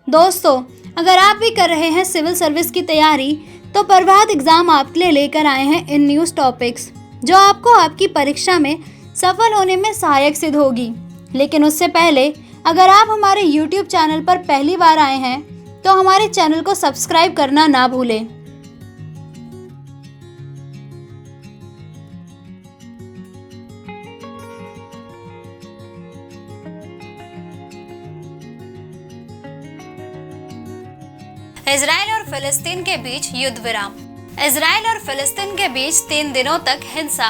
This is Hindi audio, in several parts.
दोस्तों, अगर आप भी कर रहे हैं सिविल सर्विस की तैयारी तो प्रभात एग्जाम आपके लिए लेकर आए हैं इन न्यूज़ टॉपिक्स जो आपको आपकी परीक्षा में सफल होने में सहायक सिद्ध होगी। लेकिन उससे पहले अगर आप हमारे YouTube चैनल पर पहली बार आए हैं तो हमारे चैनल को सब्सक्राइब करना ना भूलें। इजराइल और फिलिस्तीन के बीच युद्ध विराम। इजराइल और फिलिस्तीन के बीच 3 दिनों तक हिंसा,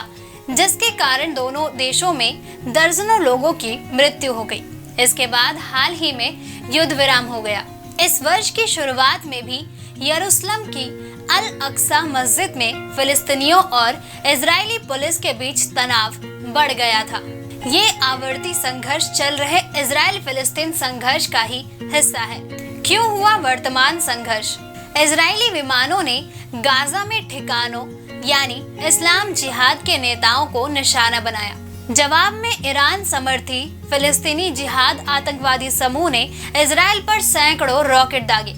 जिसके कारण दोनों देशों में दर्जनों लोगों की मृत्यु हो गई। इसके बाद हाल ही में युद्ध विराम हो गया। इस वर्ष की शुरुआत में भी यरूशलेम की अल अक्सा मस्जिद में फिलिस्तीनियों और इजरायली पुलिस के बीच तनाव बढ़ गया था। ये आवर्ती संघर्ष चल रहे इजराइल फिलिस्तीन संघर्ष का ही हिस्सा है। क्यों हुआ वर्तमान संघर्ष? इजरायली विमानों ने गाजा में ठिकानों यानी इस्लाम जिहाद के नेताओं को निशाना बनाया। जवाब में ईरान समर्थी फिलिस्तीनी जिहाद आतंकवादी समूह ने इजराइल पर सैकड़ों रॉकेट दागे।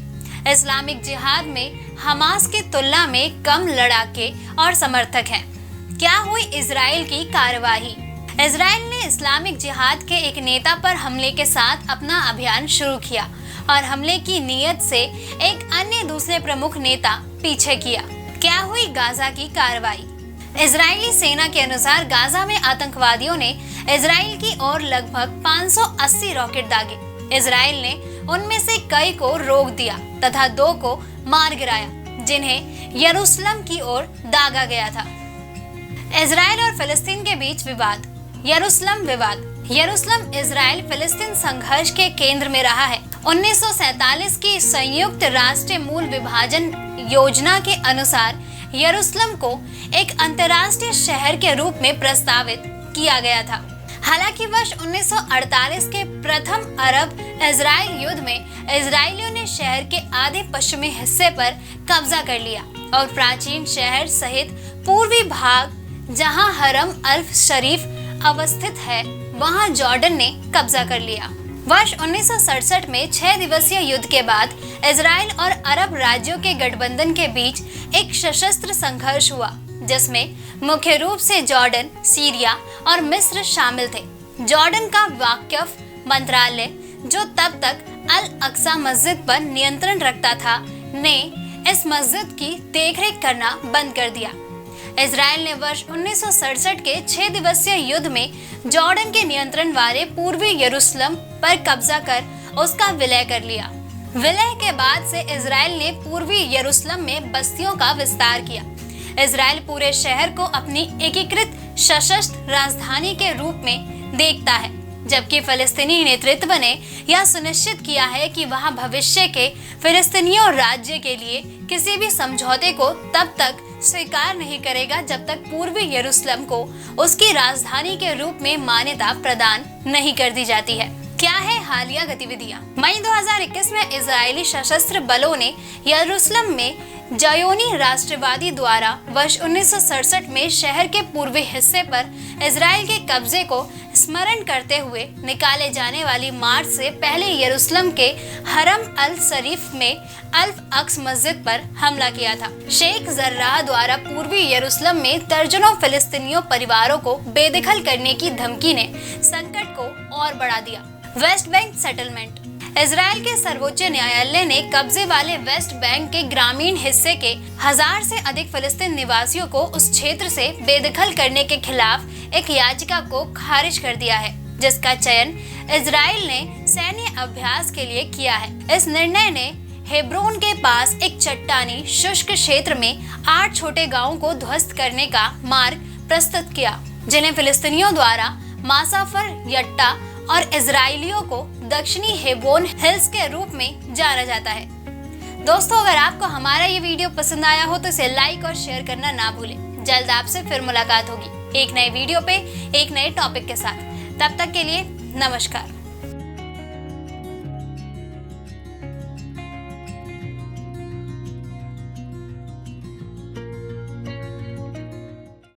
इस्लामिक जिहाद में हमास की तुलना में कम लड़ाके और समर्थक हैं। क्या हुई इजराइल की कार्यवाही? इजराइल ने इस्लामिक जिहाद के एक नेता पर हमले के साथ अपना अभियान शुरू किया और हमले की नीयत से एक अन्य दूसरे प्रमुख नेता पीछे किया। क्या हुई गाजा की कार्रवाई? इजरायली सेना के अनुसार गाजा में आतंकवादियों ने इजराइल की ओर लगभग 580 रॉकेट दागे। इजराइल ने उनमें से कई को रोक दिया तथा 2 को मार गिराया, जिन्हें यरूशलेम की ओर दागा गया था। इजराइल और फिलिस्तीन के बीच विवाद। यरूशलेम विवाद। यरूशलेम इजराइल फिलिस्तीन संघर्ष के केंद्र में रहा है। 1947 की संयुक्त राष्ट्र मूल विभाजन योजना के अनुसार यरूशलेम को एक अंतर्राष्ट्रीय शहर के रूप में प्रस्तावित किया गया था। हालांकि वर्ष 1948 के प्रथम अरब इजराइल युद्ध में इजरायलियों ने शहर के आधे पश्चिमी हिस्से पर कब्जा कर लिया और प्राचीन शहर सहित पूर्वी भाग, जहां हरम अल शरीफ अवस्थित है, वहां जॉर्डन ने कब्जा कर लिया। वर्ष 1967 में 6 दिवसीय युद्ध के बाद इजराइल और अरब राज्यों के गठबंधन के बीच एक सशस्त्र संघर्ष हुआ, जिसमें मुख्य रूप से जॉर्डन, सीरिया और मिस्र शामिल थे। जॉर्डन का वाक्फ मंत्रालय, जो तब तक अल अक्सा मस्जिद पर नियंत्रण रखता था, ने इस मस्जिद की देखरेख करना बंद कर दिया। इजराइल ने वर्ष 1967 के 6 दिवसीय युद्ध में जॉर्डन के नियंत्रण वाले पूर्वी यरूशलेम पर कब्जा कर उसका विलय कर लिया। विलय के बाद से इजराइल ने पूर्वी यरूशलेम में बस्तियों का विस्तार किया। इजराइल पूरे शहर को अपनी एकीकृत सशस्त्र राजधानी के रूप में देखता है, जबकि फिलिस्तीनी नेतृत्व ने यह सुनिश्चित किया है कि वहां भविष्य के फिलिस्तीनियों राज्य के लिए किसी भी समझौते को तब तक स्वीकार नहीं करेगा जब तक पूर्वी यरूशलेम को उसकी राजधानी के रूप में मान्यता प्रदान नहीं कर दी जाती है। क्या है हालिया गतिविधियां? मई 2021 में इजरायली सशस्त्र बलों ने यरूशलेम में जायोनी राष्ट्रवादी द्वारा वर्ष 1967 में शहर के पूर्वी हिस्से पर इजराइल के कब्जे को स्मरण करते हुए निकाले जाने वाली मार्च से पहले यरूशलेम के हरम अल शरीफ में अल अक्स मस्जिद पर हमला किया था। शेख जर्राह द्वारा पूर्वी यरूशलेम में दर्जनों फिलिस्तीनियों परिवारों को बेदखल करने की धमकी ने संकट को और बढ़ा दिया। West Bank settlement. इजराइल के सर्वोच्च न्यायालय ने कब्जे वाले वेस्ट बैंक के ग्रामीण हिस्से के 1000 से अधिक फिलिस्तीन निवासियों को उस क्षेत्र से बेदखल करने के खिलाफ एक याचिका को खारिज कर दिया है, जिसका चयन इजराइल ने सैन्य अभ्यास के लिए किया है। इस निर्णय ने हेब्रोन के पास एक चट्टानी शुष्क क्षेत्र में 8 छोटे गांवों को ध्वस्त करने का मार्ग प्रस्तुत किया, जिन्हें फिलिस्तीनियों द्वारा मासाफर यट्टा और इजरायलियों को दक्षिणी हेब्रोन हिल्स के रूप में जाना जाता है। दोस्तों, अगर आपको हमारा ये वीडियो पसंद आया हो तो इसे लाइक और शेयर करना ना भूलें। जल्द आपसे फिर मुलाकात होगी एक नए वीडियो पे एक नए टॉपिक के साथ। तब तक के लिए नमस्कार।